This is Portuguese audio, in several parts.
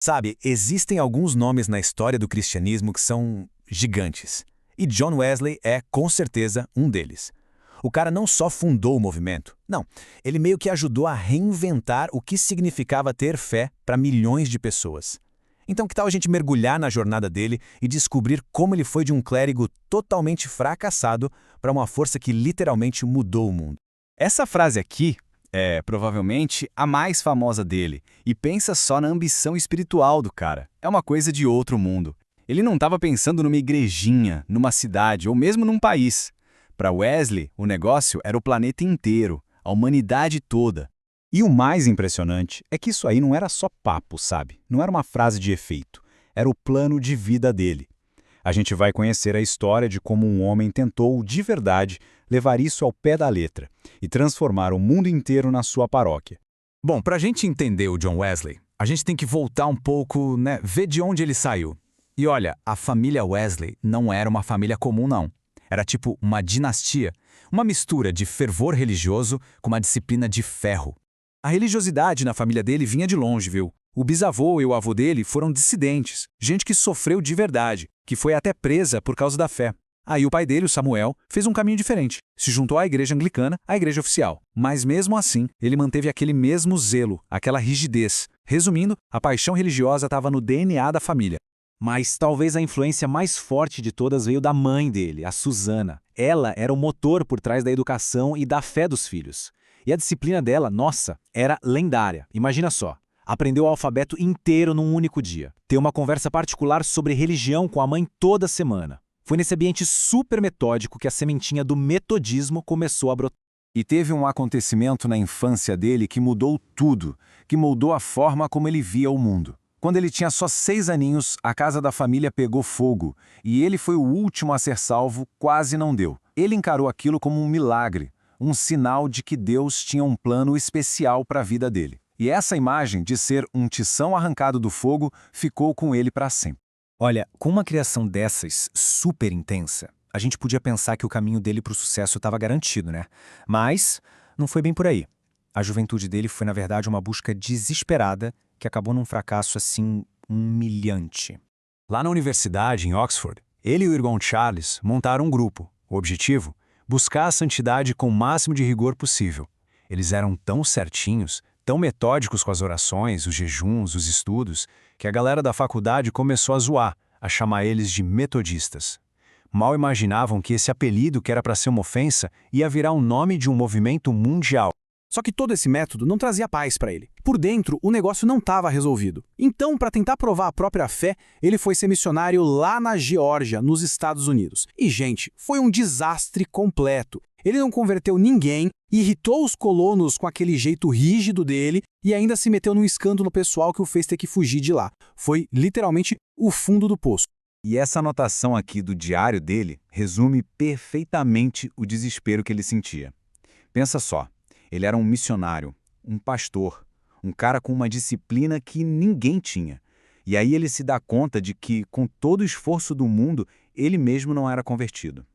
Sabe, existem alguns nomes na história do cristianismo que são gigantes. E John Wesley é, com certeza, um deles. O cara não só fundou o movimento, não, ele meio que ajudou a reinventar o que significava ter fé para milhões de pessoas. Então que tal a gente mergulhar na jornada dele e descobrir como ele foi de um clérigo totalmente fracassado para uma força que literalmente mudou o mundo? Essa frase aqui é provavelmente a mais famosa dele, e pensa só na ambição espiritual do cara. É uma coisa de outro mundo. Ele não estava pensando numa igrejinha, numa cidade ou mesmo num país. Para Wesley, o negócio era o planeta inteiro, a humanidade toda. E o mais impressionante é que isso aí não era só papo, sabe? Não era uma frase de efeito. Era o plano de vida dele. A gente vai conhecer a história de como um homem tentou, de verdade, levar isso ao pé da letra e transformar o mundo inteiro na sua paróquia. Bom, para a gente entender o John Wesley, a gente tem que voltar um pouco, né, ver de onde ele saiu. E olha, a família Wesley não era uma família comum, não. Era tipo uma dinastia, uma mistura de fervor religioso com uma disciplina de ferro. A religiosidade na família dele vinha de longe, viu? O bisavô e o avô dele foram dissidentes, gente que sofreu de verdade, que foi até presa por causa da fé. Aí o pai dele, o Samuel, fez um caminho diferente. Se juntou à igreja anglicana, à igreja oficial. Mas mesmo assim, ele manteve aquele mesmo zelo, aquela rigidez. Resumindo, a paixão religiosa estava no DNA da família. Mas talvez a influência mais forte de todas veio da mãe dele, a Susana. Ela era o motor por trás da educação e da fé dos filhos. E a disciplina dela, nossa, era lendária. Imagina só. Aprendeu o alfabeto inteiro num único dia. Ter uma conversa particular sobre religião com a mãe toda semana. Foi nesse ambiente super metódico que a sementinha do metodismo começou a brotar. E teve um acontecimento na infância dele que mudou tudo, que moldou a forma como ele via o mundo. Quando ele tinha só 6 aninhos, a casa da família pegou fogo, e ele foi o último a ser salvo, quase não deu. Ele encarou aquilo como um milagre, um sinal de que Deus tinha um plano especial para a vida dele. E essa imagem de ser um tição arrancado do fogo ficou com ele para sempre. Olha, com uma criação dessas, super intensa, a gente podia pensar que o caminho dele para o sucesso estava garantido, né? Mas não foi bem por aí. A juventude dele foi, na verdade, uma busca desesperada que acabou num fracasso, assim, humilhante. Lá na universidade, em Oxford, ele e o irmão Charles montaram um grupo. O objetivo? Buscar a santidade com o máximo de rigor possível. Eles eram tão certinhos, tão metódicos com as orações, os jejuns, os estudos, que a galera da faculdade começou a zoar, a chamar eles de metodistas. Mal imaginavam que esse apelido, que era para ser uma ofensa, ia virar um nome de um movimento mundial. Só que todo esse método não trazia paz para ele. Por dentro, o negócio não estava resolvido. Então, para tentar provar a própria fé, ele foi ser missionário lá na Geórgia, nos Estados Unidos. E, gente, foi um desastre completo. Ele não converteu ninguém, irritou os colonos com aquele jeito rígido dele e ainda se meteu num escândalo pessoal que o fez ter que fugir de lá. Foi, literalmente, o fundo do poço. E essa anotação aqui do diário dele resume perfeitamente o desespero que ele sentia. Pensa só. Ele era um missionário, um pastor, um cara com uma disciplina que ninguém tinha. E aí ele se dá conta de que, com todo o esforço do mundo, ele mesmo não era convertido.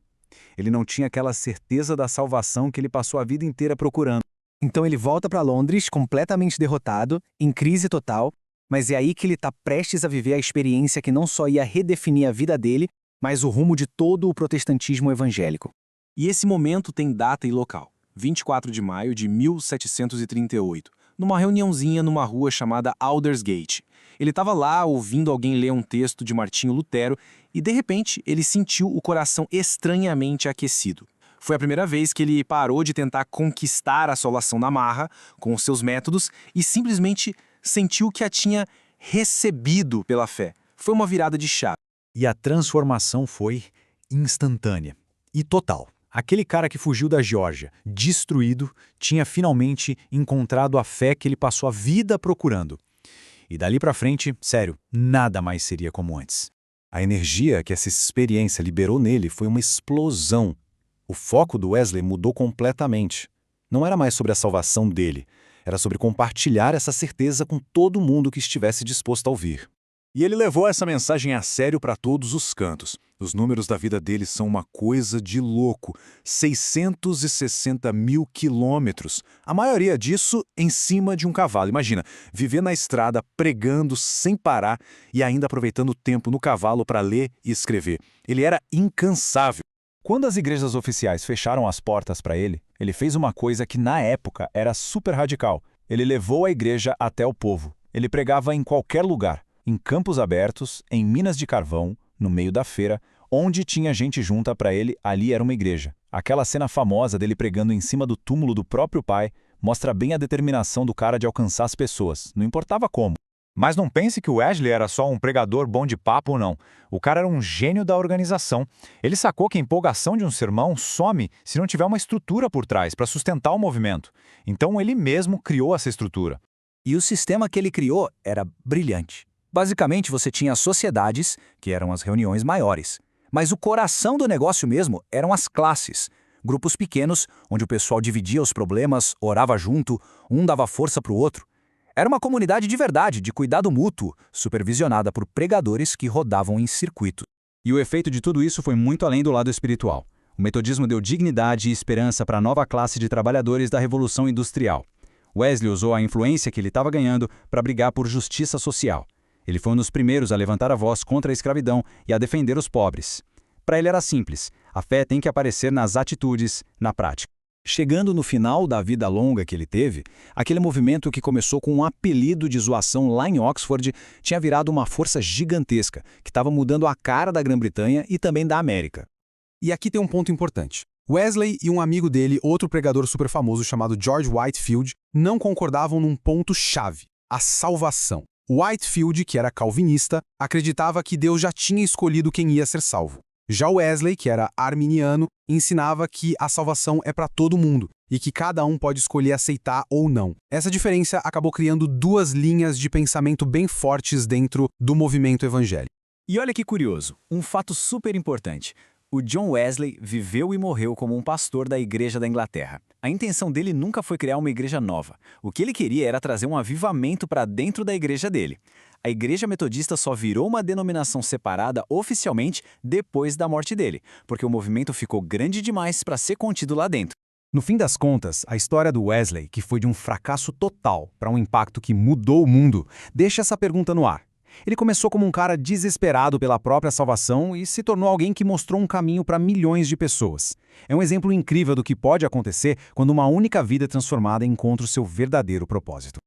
Ele não tinha aquela certeza da salvação que ele passou a vida inteira procurando. Então ele volta para Londres completamente derrotado, em crise total, mas é aí que ele está prestes a viver a experiência que não só ia redefinir a vida dele, mas o rumo de todo o protestantismo evangélico. E esse momento tem data e local. 24 de maio de 1738, numa reuniãozinha numa rua chamada Aldersgate. Ele estava lá ouvindo alguém ler um texto de Martinho Lutero e, de repente, ele sentiu o coração estranhamente aquecido. Foi a primeira vez que ele parou de tentar conquistar a salvação na marra, com os seus métodos, e simplesmente sentiu que a tinha recebido pela fé. Foi uma virada de chave. E a transformação foi instantânea e total. Aquele cara que fugiu da Geórgia, destruído, tinha finalmente encontrado a fé que ele passou a vida procurando. E dali pra frente, sério, nada mais seria como antes. A energia que essa experiência liberou nele foi uma explosão. O foco do Wesley mudou completamente. Não era mais sobre a salvação dele, era sobre compartilhar essa certeza com todo mundo que estivesse disposto a ouvir. E ele levou essa mensagem a sério para todos os cantos. Os números da vida dele são uma coisa de louco. 660 mil quilômetros. A maioria disso em cima de um cavalo. Imagina, viver na estrada pregando sem parar e ainda aproveitando o tempo no cavalo para ler e escrever. Ele era incansável. Quando as igrejas oficiais fecharam as portas para ele, ele fez uma coisa que na época era super radical. Ele levou a igreja até o povo. Ele pregava em qualquer lugar. Em campos abertos, em minas de carvão, no meio da feira, onde tinha gente junta para ele, ali era uma igreja. Aquela cena famosa dele pregando em cima do túmulo do próprio pai mostra bem a determinação do cara de alcançar as pessoas, não importava como. Mas não pense que o Wesley era só um pregador bom de papo, não. O cara era um gênio da organização. Ele sacou que a empolgação de um sermão some se não tiver uma estrutura por trás para sustentar o movimento. Então ele mesmo criou essa estrutura. E o sistema que ele criou era brilhante. Basicamente, você tinha as sociedades, que eram as reuniões maiores. Mas o coração do negócio mesmo eram as classes. Grupos pequenos, onde o pessoal dividia os problemas, orava junto, um dava força para o outro. Era uma comunidade de verdade, de cuidado mútuo, supervisionada por pregadores que rodavam em circuito. E o efeito de tudo isso foi muito além do lado espiritual. O metodismo deu dignidade e esperança para a nova classe de trabalhadores da Revolução Industrial. Wesley usou a influência que ele estava ganhando para brigar por justiça social. Ele foi um dos primeiros a levantar a voz contra a escravidão e a defender os pobres. Para ele era simples, a fé tem que aparecer nas atitudes, na prática. Chegando no final da vida longa que ele teve, aquele movimento que começou com um apelido de zoação lá em Oxford tinha virado uma força gigantesca, que estava mudando a cara da Grã-Bretanha e também da América. E aqui tem um ponto importante. Wesley e um amigo dele, outro pregador super famoso chamado George Whitefield, não concordavam num ponto-chave: a salvação. Whitefield, que era calvinista, acreditava que Deus já tinha escolhido quem ia ser salvo. Já Wesley, que era arminiano, ensinava que a salvação é para todo mundo e que cada um pode escolher aceitar ou não. Essa diferença acabou criando duas linhas de pensamento bem fortes dentro do movimento evangélico. E olha que curioso, um fato super importante. O John Wesley viveu e morreu como um pastor da Igreja da Inglaterra. A intenção dele nunca foi criar uma igreja nova. O que ele queria era trazer um avivamento para dentro da igreja dele. A Igreja Metodista só virou uma denominação separada oficialmente depois da morte dele, porque o movimento ficou grande demais para ser contido lá dentro. No fim das contas, a história do Wesley, que foi de um fracasso total para um impacto que mudou o mundo, deixa essa pergunta no ar. Ele começou como um cara desesperado pela própria salvação e se tornou alguém que mostrou um caminho para milhões de pessoas. É um exemplo incrível do que pode acontecer quando uma única vida transformada encontra o seu verdadeiro propósito.